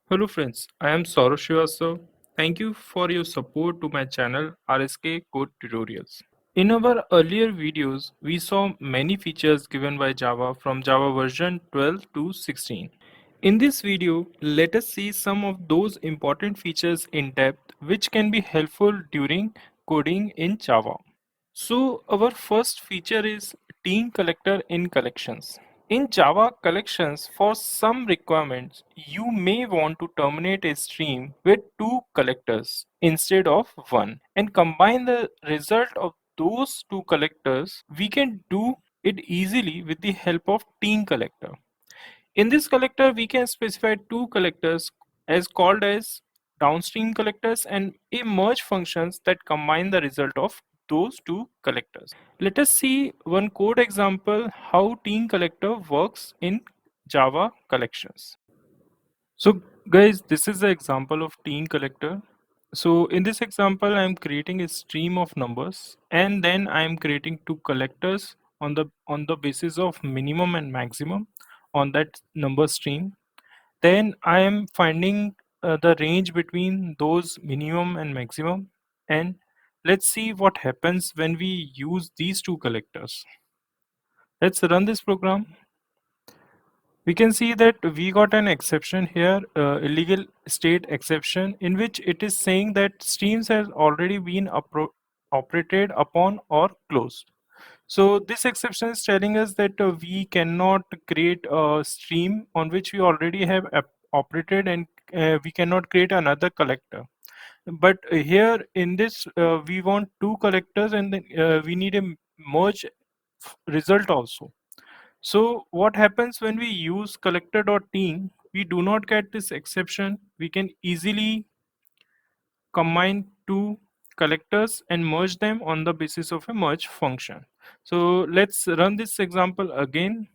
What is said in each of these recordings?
Hello friends, I am Saurav Srivastava. Thank you for your support to my channel RSK-Code Tutorials. In our earlier videos, we saw many features given by Java from Java version 12 to 16. In this video, let us see some of those important features in depth which can be helpful during coding in Java. So our first feature is team collector in collections. In Java collections, for some requirements, you may want to terminate a stream with two collectors instead of one and combine the result of those two collectors. We can do it easily with the help of team collector. In this collector, we can specify two collectors as called as downstream collectors and a merge functions that combine the result of those two collectors. Let us see one code example how team collector works in Java collections. So guys, this is the example of team collector. So in this example, I'm creating a stream of numbers and then I'm creating two collectors on the basis of minimum and maximum on that number stream. Then I am finding the range between those minimum and maximum, and let's see what happens when we use these two collectors. Let's run this program. We can see that we got an exception here, illegal state exception, in which it is saying that streams has already been operated upon or closed. So this exception is telling us that we cannot create a stream on which we already have operated, and we cannot create another collector. But here in this, we want two collectors, and then we need a merge result also. So what happens when we use collector.team? We do not get this exception. We can easily combine two collectors and merge them on the basis of a merge function. So let's run this example again.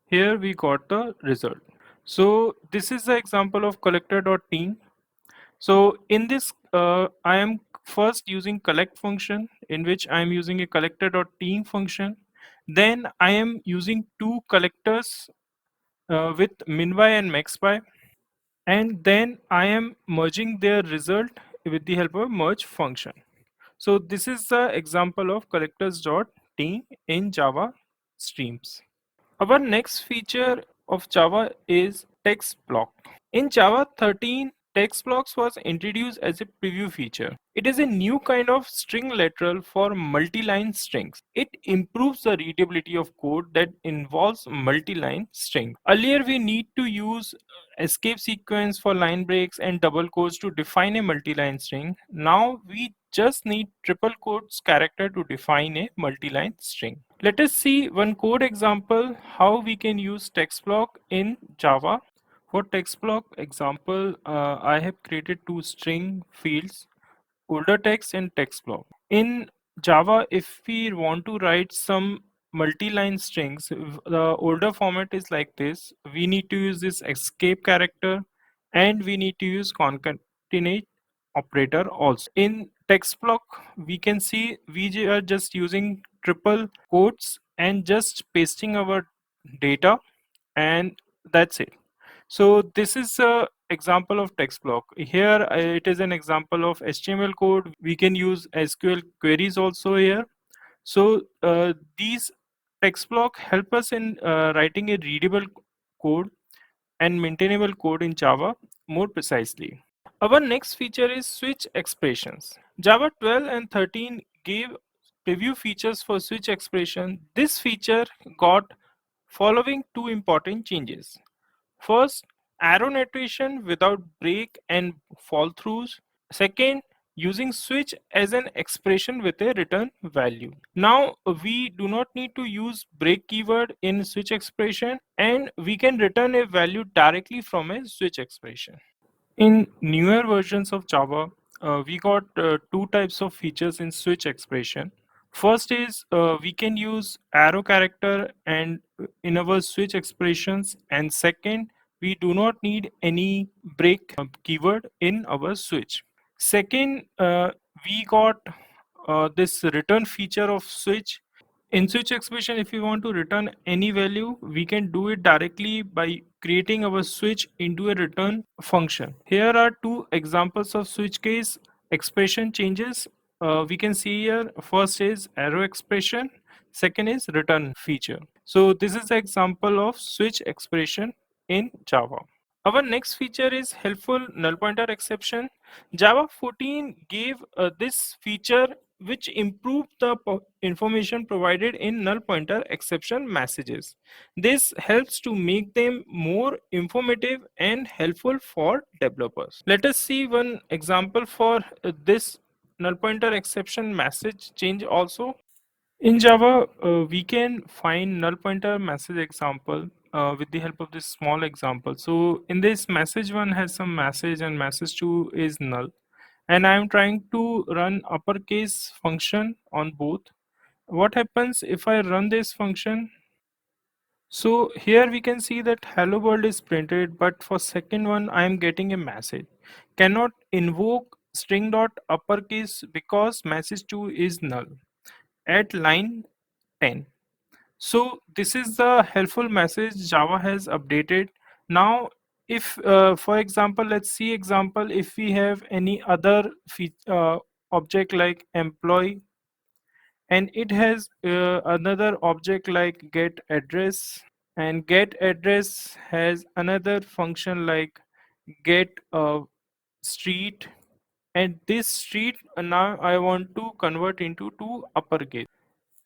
Here we got the result. So this is the example of collector.team. So in this, I am first using collect function in which I am using a collector.team function. Then I am using two collectors with minby and maxby, and then I am merging their result with the help of merge function. So this is the example of collectors.team in Java streams. Our next feature of Java is text block. In Java 13, text blocks was introduced as a preview feature. It is a new kind of string literal for multi-line strings. It improves the readability of code that involves multi-line string. Earlier, we need to use escape sequence for line breaks and double quotes to define a multi-line string. Now we just need triple quotes character to define a multi-line string. Let us see one code example how we can use text block in Java. For text block example, I have created two string fields, older text and text block. In Java, if we want to write some multi-line strings, the older format is like this. We need to use this escape character and we need to use concatenate operator also. In text block, we can see we are just using triple quotes and just pasting our data, and that's it. So this is a example of text block. Here it is an example of HTML code. We can use SQL queries also here. So these text block help us in writing a readable code and maintainable code in Java more precisely. Our next feature is switch expressions. Java 12 and 13 gave preview features for switch expression. This feature got following two important changes. First, arrow notation without break and fall throughs. Second, using switch as an expression with a return value. Now we do not need to use break keyword in switch expression, and we can return a value directly from a switch expression. In newer versions of Java, we got two types of features in switch expression. First is we can use arrow character and in our switch expressions, and second, we do not need any break keyword in our switch. Second, we got this return feature of switch In switch expression, if we want to return any value, we can do it directly by creating our switch into a return function. Here are two examples of switch case expression changes. We can see here, first is arrow expression, second is return feature. So this is the example of switch expression in Java. Our next feature is helpful null pointer exception. Java 14 gave this feature which improved the information provided in null pointer exception messages. This helps to make them more informative and helpful for developers. Let us see one example for this null pointer exception message change also. In Java, we can find null pointer message example with the help of this small example. So in this message one has some message and message two is null. And I am trying to run uppercase function on both. What happens if I run this function? So here we can see that hello world is printed, but for second one I am getting a message. Cannot invoke string dot uppercase because message 2 is null at line 10. So this is the helpful message Java has updated. Now, if for example, let's see example, if we have any other object like employee, and it has another object like get address, and get address has another function like get street, and this street now I want to convert into two uppercase.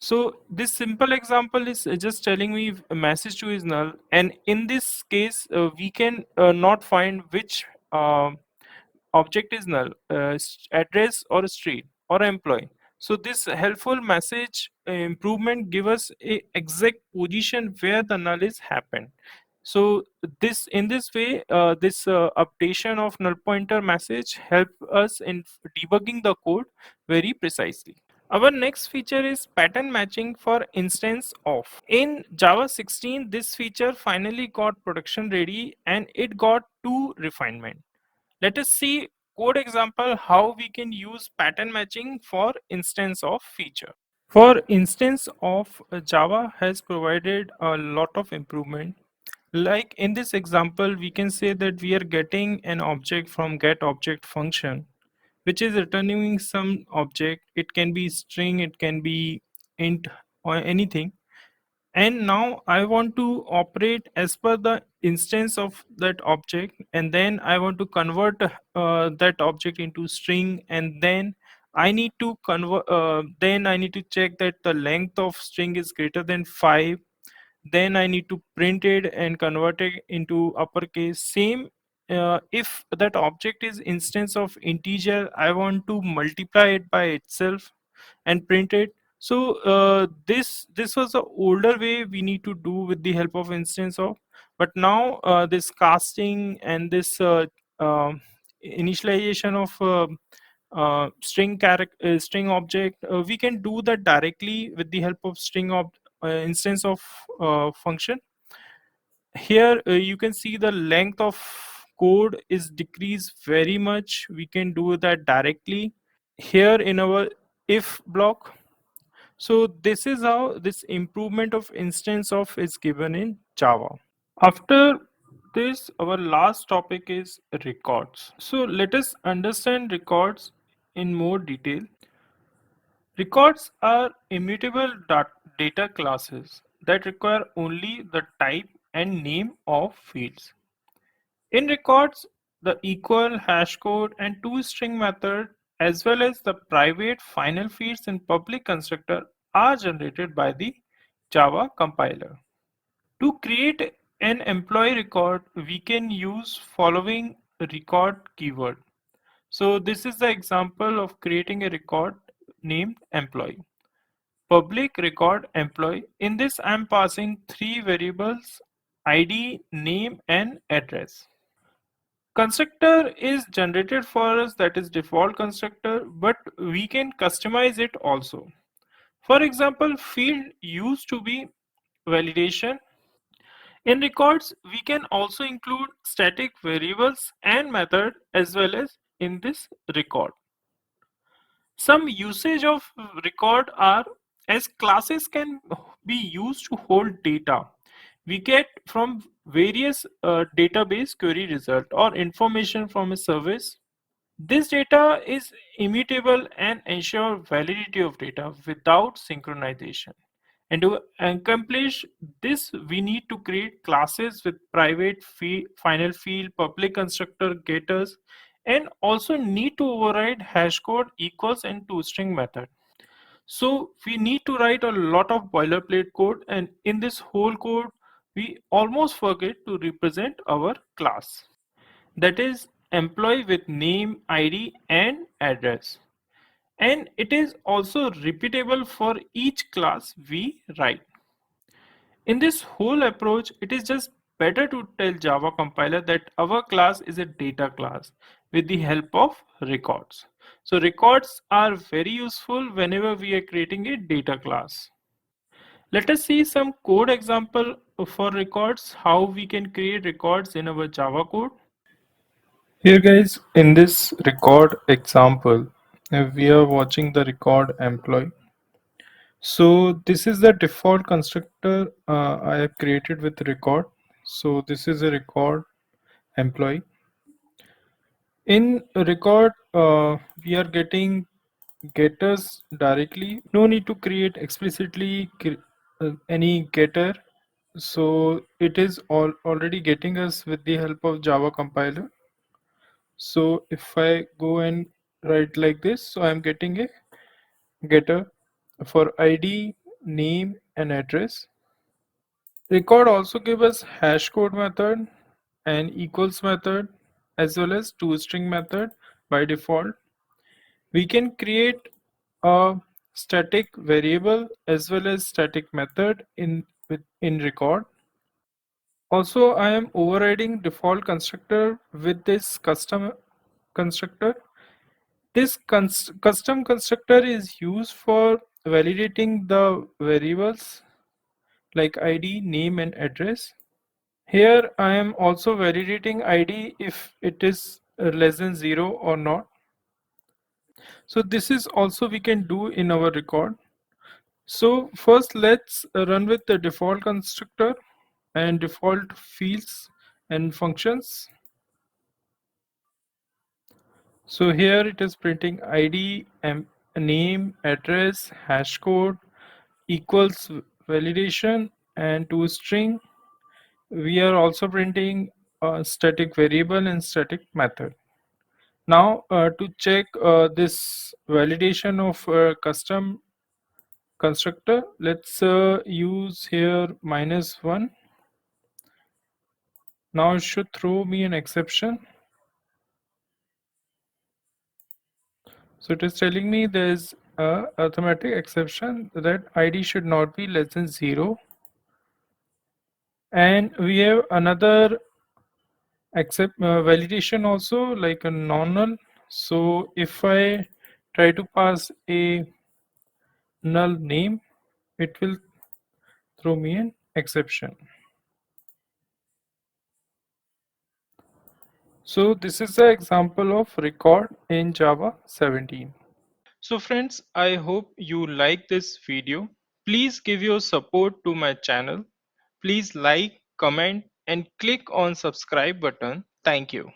So this simple example is just telling me a message to is null, and in this case we can not find which object is null, address or street or employee. So this helpful message improvement give us a exact position where the null is happened. So this in this way, this updation of null pointer message help us in debugging the code very precisely. Our next feature is pattern matching for instance of. In Java 16, this feature finally got production ready and it got two refinement. Let us see code example how we can use pattern matching for instance of feature. For instance of Java has provided a lot of improvement. Like in this example, we can say that we are getting an object from get object function which is returning some object. It can be string, it can be int or anything. And now I want to operate as per the instance of that object, and then I want to convert that object into string, and then I need to convert then I need to check that the length of string is greater than 5. Then I need to print it and convert it into uppercase. Same, if that object is instance of integer, I want to multiply it by itself and print it. So this was the older way we need to do with the help of instance of, but now this casting and this initialization of string object, we can do that directly with the help of instance of function. Here you can see the length of code is decreased very much. We can do that directly here in our if block. So this is how this improvement of instance of is given in Java. After this, our last topic is records. So let us understand records in more detail. Records are immutable data classes that require only the type and name of fields. In records, the equal, hash code, and toString method, as well as the private final fields and public constructor, are generated by the Java compiler. To create an employee record, we can use following record keyword. So this is the example of creating a record named employee. Public record employee. In this, I am passing three variables: ID, name, and address. Constructor is generated for us, that is default constructor, but we can customize it also. For example, field used to be validation. In records, we can also include static variables and method as well as in this record. Some usage of record are as classes can be used to hold data we get from various database query result or information from a service. This data is immutable and ensure validity of data without synchronization. And to accomplish this, we need to create classes with private final field, public constructor getters, and also need to override hash code equals and toString method. So we need to write a lot of boilerplate code, and in this whole code, we almost forget to represent our class. That is employee with name, ID, and address. And it is also repeatable for each class we write. In this whole approach, it is just better to tell Java compiler that our class is a data class with the help of records. So records are very useful whenever we are creating a data class. Let us see some code example for records, how we can create records in our Java code. Here guys, in this record example, we are watching the record employee. So this is the default constructor I have created with record. So this is a record employee. In record, we are getting getters directly. No need to create explicitly any getter. So it is already getting us with the help of Java compiler. So if I go and write like this, so I'm getting a getter for ID, name, and address. Record also give us hash code method and equals method as well as toString method by default. We can create a static variable as well as static method in record. Also, I am overriding default constructor with this custom constructor. This custom constructor is used for validating the variables like ID, name, and address. Here I am also validating ID if it is less than 0 or not. So this is also we can do in our record. So first let's run with the default constructor and default fields and functions. So here it is printing ID, name, address, hash code, equals validation, and toString. We are also printing a static variable and static method. Now to check this validation of custom constructor, let's use here -1. Now it should throw me an exception. So it is telling me there is a arithmetic exception that ID should not be less than 0. And we have another validation also like a non-null. So if I try to pass a null name, it will throw me an exception. So this is the example of record in Java 17. So friends, I hope you like this video. Please give your support to my channel. Please like, comment and click on subscribe button. Thank you.